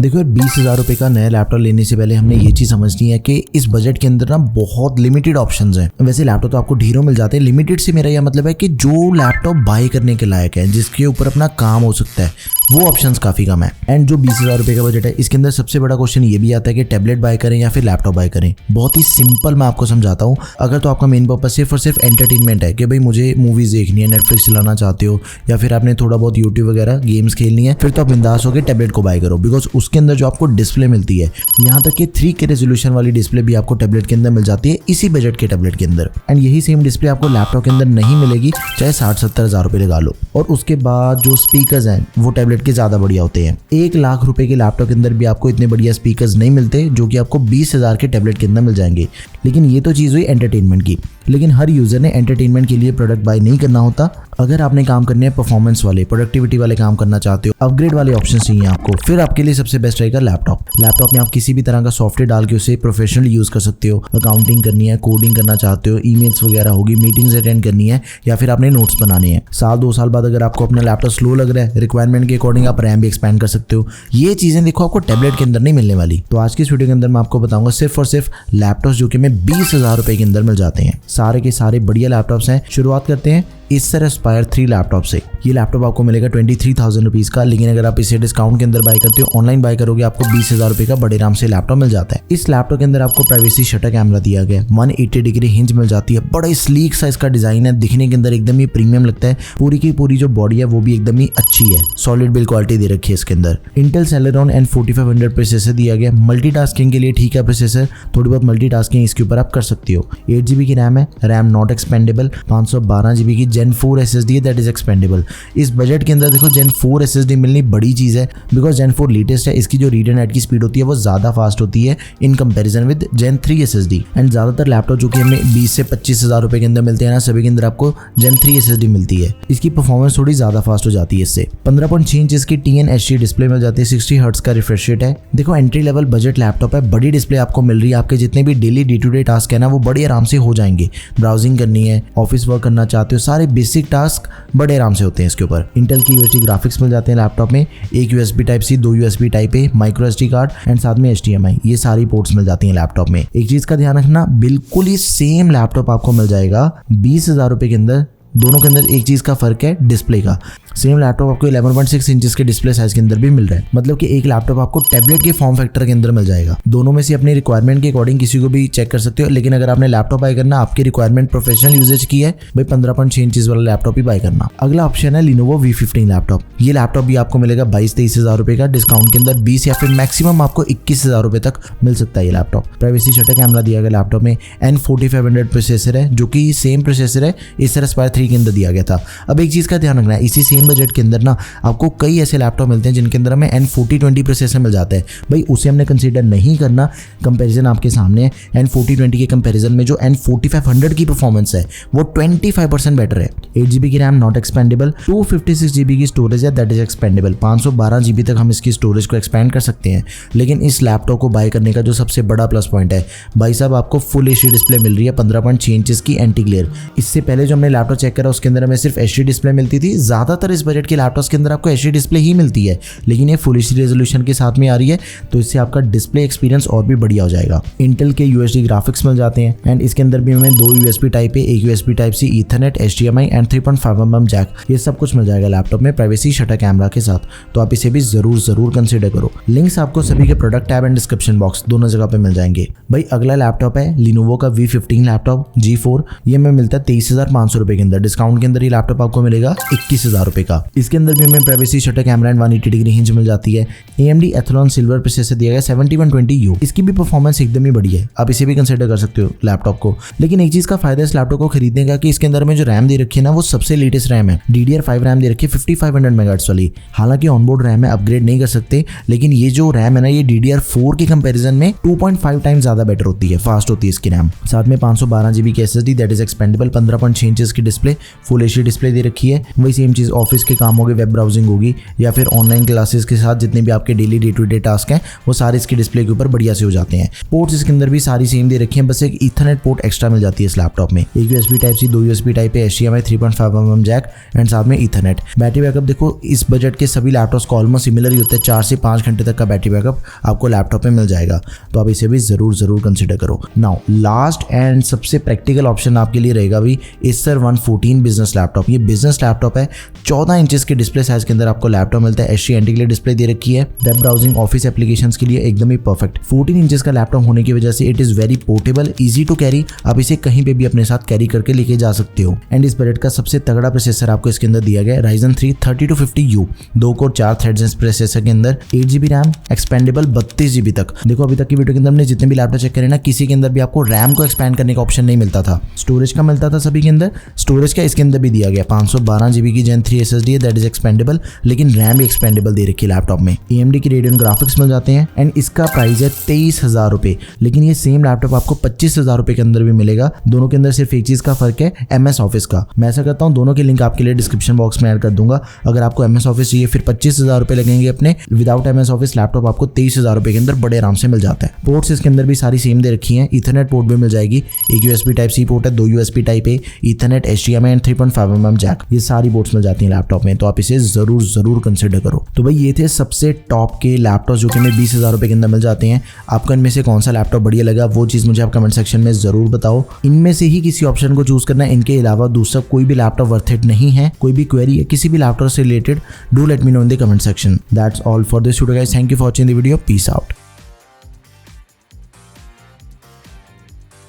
देखो 20,000 रुपये का नया लैपटॉप लेने से पहले हमने ये चीज़ समझनी है कि इस बजट के अंदर ना बहुत लिमिटेड ऑप्शंस हैं। वैसे लैपटॉप तो आपको ढेरों मिल जाते हैं, लिमिटेड से मेरा यह मतलब है कि जो लैपटॉप बाय करने के लायक है, जिसके ऊपर अपना काम हो सकता है, वो ऑप्शंस काफ़ी कम है। एंड जो 20,000 रुपये का बजट है, इसके अंदर सबसे बड़ा क्वेश्चन ये भी आता है कि टैबलेट बाय करें या फिर लैपटॉप बाय करें। बहुत ही सिंपल मैं आपको समझाता हूँ। अगर तो आपका मेन पर्पस सिर्फ और सिर्फ एंटरटेनमेंट है कि भाई मुझे मूवीज़ देखनी है, नेटफ्लिक्स चलाना चाहते हो, या फिर आपने थोड़ा बहुत यूट्यूब वगैरह गेम्स खेलनी है, फिर तो आप बिंदास होकर टैबलेट को बाय करो। बिकॉज उसके अंदर जो आपको डिस्प्ले मिलती है, यहाँ तक कि 3K रेजोल्यूशन वाली डिस्प्ले भी आपको टैबलेट के अंदर मिल जाती है, इसी बजट के टैबलेट के अंदर। एंड यही सेम डिस्प्ले आपको लैपटॉप के अंदर नहीं मिलेगी, चाहे 60-70 हज़ार रुपये लगा लो। और उसके बाद जो स्पीकर्स हैं वो टैबलेट के ज़्यादा बढ़िया होते हैं। 1 लाख रुपए के लैपटॉप के अंदर भी आपको इतने बढ़िया स्पीकर्स नहीं मिलते जो कि आपको 20,000 के टैबलेट के अंदर मिल जाएंगे। लेकिन ये तो चीज़ हुई एंटरटेनमेंट की। लेकिन हर यूज़र ने एंटरटेनमेंट के लिए प्रोडक्ट बाय नहीं करना होता। अगर आपने काम करने हैं परफॉर्मेंस वाले, प्रोडक्टिविटी वाले काम करना चाहते हो, अपग्रेड वाले ऑप्शन चाहिए आपको, फिर आपके लिए सबसे बेस्ट रहेगा लैपटॉप। लैपटॉप में आप किसी भी तरह का सॉफ्टवेयर डाल के उसे प्रोफेशनली यूज़ कर सकते हो। अकाउंटिंग करनी है, कोडिंग करना चाहते हो, ईमेल्स वगैरह होगी, मीटिंग्स अटेंड करनी है, या फिर आपने नोट्स बनाने हैं। 1-2 साल बाद अगर आपको अपना लैपटॉप स्लो लग रहा है, रिक्वायरमेंट के अकॉर्डिंग आप रैम भी एक्सपैंड कर सकते हो। ये चीज़ें देखो आपको टैबलेट के अंदर नहीं मिलने वाली। तो आज की इस वीडियो के अंदर मैं आपको बताऊंगा सिर्फ और सिर्फ लैपटॉप्स जो कि हमें 20,000 रुपये के अंदर मिल जाते हैं। सारे के सारे बढ़िया लैपटॉप्स हैं। शुरुआत करते हैं Acer Aspire 3 लैपटॉप से। ये लैपटॉप आपको मिलेगा 23,000 रुपीज़ का, लेकिन अगर आप इसे डिस्काउंट के अंदर बाय करते हो, ऑनलाइन बाय करोगे, आपको 20,000 रुपये का बड़े आराम से लैपटॉप मिल जाता है। इस लैपटॉप के अंदर आपको प्राइवेसी शटर कैमरा दिया गया है, 180 डिग्री हिंज मिल जाती है, बड़ा ही स्लीक सा इसका डिजाइन है, दिखने के अंदर एकदम ही प्रीमियम लगता है। पूरी की पूरी जो बॉडी है वो भी एकदम ही अच्छी है, सॉलिड बिल्ड क्वालिटी दे रखी है इसके अंदर। इंटेल Celeron N4500 प्रोसेसर दिया गया, मल्टीटास्किंग के लिए ठीक है प्रोसेसर, थोड़ी बहुत मल्टीटास्किंग इसके ऊपर आप कर सकते हो। 8GB की रैम है, रैम नॉट एक्सपेंडेबल, 512GB की Gen 4 SSD that is expendable. इस बजट के अंदर देखो Gen 4 SSD मिलनी बड़ी चीज़ है, बिकॉज Gen 4 लेटेस्ट है। इसकी जो रीड एंड राइट की स्पीड होती है वो ज़्यादा फास्ट होती है in comparison with Gen 3 SSD। And ज़्यादातर लैपटॉप जो कि हमें 20 से 25,000 रुपये के अंदर मिलते हैं ना, सभी के अंदर आपको Gen 3 SSD मिलती है। इसकी परफॉर्मेंस थोड़ी ज़्यादा फास्ट हो जाती है इससे। 15.6 इंच की TN HD डिस्प्ले मिल जाती है, 60 हर्ट्ज का रिफ्रेश रेट है। देखो एंट्री लेवल बजट लैपटॉप है, बड़ी डिस्प्ले आपको मिल रही है। आपके जितने भी daily day to day task है ना, वो बड़े आराम से हो जाएंगे। ब्राउजिंग करनी है, ऑफिस वर्क करना चाहते हो, सारे बेसिक टास्क बड़े आराम से होते हैं इसके ऊपर। इंटेल की यूएसडी ग्राफिक्स मिल जाते हैं लैपटॉप में, एक USB Type-C, 2 USB Type-A, micro SD card and साथ में HDMI, ये सारी पोर्ट्स मिल जाती हैं लैपटॉप में। एक चीज का ध्यान रखना, बिल्कुल ही सेम लैपटॉप आपको मिल जाएगा 20,000 रुपये के अंदर। दोनों के अंदर एक चीज का फर्क है, डिस्प्ले का। सेम लैपटॉप आपको 11.6 इंचेस के डिस्प्ले साइज के अंदर भी मिल रहा है, मतलब कि एक लैपटॉप आपको टैबलेट के फॉर्म फैक्टर के अंदर मिल जाएगा। दोनों में से अपनी रिक्वायरमेंट के अकॉर्डिंग किसी को भी चेक कर सकते हो, लेकिन अगर आपने लैपटॉप बाय करना, आपकी रिक्वायरमेंट प्रोफेशनल यूजेज की है, भाई 15.6 इंचेस वाला लैपटॉप ही बाय करना। अगला ऑप्शन है Lenovo V15 लैपटॉप। ये लैपटॉप भी आपको मिलेगा 22-23 हज़ार रुपये का, डिस्काउंट के अंदर 20 या फिर मैक्सिमम आपको 21,000 रुपये तक मिल सकता है ये लैपटॉप। प्राइवेसी शटर कैमरा दिया गया लैपटॉप में, N4500 प्रोसेसर है, जो कि सेम प्रोसेसर है Acer Aspire 3 के अंदर दिया गया था। अब एक चीज का ध्यान रखना है, इसी सेम बजट के अंदर ना आपको कई ऐसे लैपटॉप मिलते हैं जिनके अंदर हमें N4020 प्रोसेसर मिल जाता है। भाई उसे हमने कंसीडर नहीं करना। कंपैरिजन आपके सामने है, N4020 के कंपैरिजन में जो N4500 की परफॉर्मेंस है वो 25% बेटर है। 8GB की रैम नॉट एक्सपेंडेबल, 256GB की स्टोरेज है दैट इज एक्सपेंडेबल। 512GB तक हम इसकी स्टोरेज को एक्सपेंड कर सकते हैं। लेकिन इस लैपटॉप को बाय करने का जो सबसे बड़ा प्लस पॉइंट है, भाई साहब आपको फुल HD डिस्प्ले मिल रही है, 15.6 इंचेस की एंटी ग्लेयर। इससे पहले जो हमने लैपटॉप चेक करा उसके अंदर हमें सिर्फ HD डिस्प्ले मिलती थी। ज्यादातर इस बजट के लैपटॉप्स के अंदर आपको HD डिस्प्ले ही मिलती है, लेकिन ये फुल HD रेजोल्यूशन के साथ में आ रही है, तो इससे आपका डिस्प्ले एक्सपीरियंस और भी बढ़िया हो जाएगा। इंटेल के UHD ग्राफिक्स मिल जाते हैं एंड इसके अंदर भी हमें 2 USB Type-A, एक USB Type-C, Ethernet, HDMI and 3.5mm jack, ये सब कुछ मिल जाएगा लैपटॉप में प्राइवेसी शटर कैमरा के साथ। तो आप इसे भी जरूर कंसिडर करो। लिंक्स आपको सभी के product tab and description box दोनों जगह पे मिल जाएंगे। भाई अगला लैपटॉप है Lenovo का V15 लैपटॉप G4। ये हमें मिलता है 23,500 रुपये के अंदर, डिस्काउंट के अंदर ये लैपटॉप आपको मिलेगा 21,000 रुपये का। इसके अंदर भी हमें privacy shutter camera and 180 degree hinge मिल जाती है। AMD Athlon सिल्वर प्रोसेसर दिया गया 7120U। इसकी भी परफॉर्मेंस एकदम ही बढ़िया है, आप इसे भी कंसिडर कर सकते हो लैपटॉप को। लेकिन एक चीज का फायदा इस लैपटॉप को खरीदने का कि इसके अंदर में जो रैम दे रखी है ना, वो सबसे लेटेस्ट रैम है, DDR5 रैम दे रखी है 5500 मेगाहर्ट्ज वाली। हालांकि ऑनबोर्ड रैम है, अपग्रेड नहीं कर सकते, लेकिन ये जो रैम है ना, ये DDR4 के कंपैरिजन में 2.5 टाइम्स ज्यादा बेटर होती है, फास्ट होती है इसकी रैम। साथ में 512GB की SSD that is expendable, 15.6 inches की डिस्प्ले, फुल HD डिस्प्ले दे रखी है। वही सेम चीज ऑफिस के काम होगी, वेब ब्राउजिंग होगी या फिर ऑनलाइन क्लासेस के साथ जितने भी आपके daily day to day task हैं वो सारे इसके डिस्प्ले के ऊपर बढ़िया से हो जाते हैं। पोर्ट्स इसके अंदर भी सारी सेम दे रखी हैं, बस एक ईथरनेट पोर्ट एक्स्ट्रा मिल जाती है इस लैपटॉप में। एक USB type C, 2 USB type है, HDMI 3.5mm जैक एंड साथ में ईथरनेट। बैटरी बैकअप देखो इस बजट के सभी लैपटॉप्स को ऑलमोस्ट सिमिलर ही होते हैं, 4 से 5 घंटे तक का बैटरी बैकअप आपको लैपटॉप में मिल जाएगा, तो आप इसे भी जरूर कंसिडर करो। नाउ लास्ट एंड सबसे प्रैक्टिकल ऑप्शन आपके लिए रहेगा भी Acer 114 बिजनेस लैपटॉप। ये बिजनेस लैपटॉप है, 14 इंचेस के डिस्प्ले साइज के अंदर आपको लैपटॉप मिलता है। HD एंटी के लिए डिस्प्ले दे रखी है, वेब ब्राउजिंग ऑफिस एप्लीकेशंस के लिए एकदम ही परफेक्ट। 14 इंचेस का लैपटॉप होने की वजह से it is very portable, easy to carry, आप इसे कहीं पे भी अपने साथ कैरी करके लेके जा सकते हो। एंड इस बजट का सबसे तगड़ा प्रोसेसर आपको इसके अंदर दिया गया है, Ryzen 3 3250U, 2 कोर 4 थ्रेड्स इस प्रोसेसर के अंदर, 8GB रैम, एक्सपेंडेबल 32GB तक। देखो अभी तक की वीडियो के अंदर हमने जितने भी लैपटॉप चेक करे ना, किसी के अंदर भी आपको रैम को एक्सपैंड करने का ऑप्शन नहीं मिलता था, स्टोरेज का मिलता था सभी के अंदर। स्टोरेज का इसके अंदर भी दिया गया, 512GB की Gen 3 SSD है, दैट इज एक्सपेंडेबल, लेकिन रैम भी एक्सपेंडेबल दे रखी है लैपटॉप में। AMD की रेडियन ग्राफिक्स मिल जाते हैं एंड इसका प्राइस है 23,000 रुपए, लेकिन ये सेम लैपटॉप आपको 25,000 रुपए के अंदर भी मिलेगा। दोनों के अंदर सिर्फ एक चीज का फर्क है, MS ऑफिस का। मैं ऐसा करता हूँ दोनों के लिंक आपके लिए डिस्क्रिप्शन बॉक्स में ऐड कर दूंगा। अगर आपको MS ऑफिस चाहिए फिर 25,000 रुपए लगेंगे अपने, विदाउट MS ऑफिस लैपटॉप आपको 23,000 रुपए के अंदर बड़े आराम से मिल जाता है। पोर्ट्स इसके अंदर भी सारी सेम दे रखी हैं, ईथरनेट पोर्ट भी मिल जाएगी, एक USB टाइप C पोर्ट है, 2 USB type A, Ethernet, HDMI and 3.5mm jack, ये सारी पोर्ट्स मिल जाती हैं लैपटॉप में, तो आप इसे जरूर कंसिडर करो। तो भाई ये थे सबसे टॉप के लैपटॉप जो कि हमें 20,000 रुपए के अंदर मिल जाते हैं। आपको इनमें से कौन सा लैपटॉप बढ़िया लगा वो चीज मुझे आप कमेंट सेक्शन में जरूर बताओ। इनमें से ही किसी ऑप्शन को चूज करना, इनके अलावा दूसरा कोई भी लैपटॉप वर्थ इट नहीं है। कोई भी क्वेरी है किसी भी लैपटॉप से related, do let me know in the comment section. That's all for this video guys, thank you for watching the video, peace out.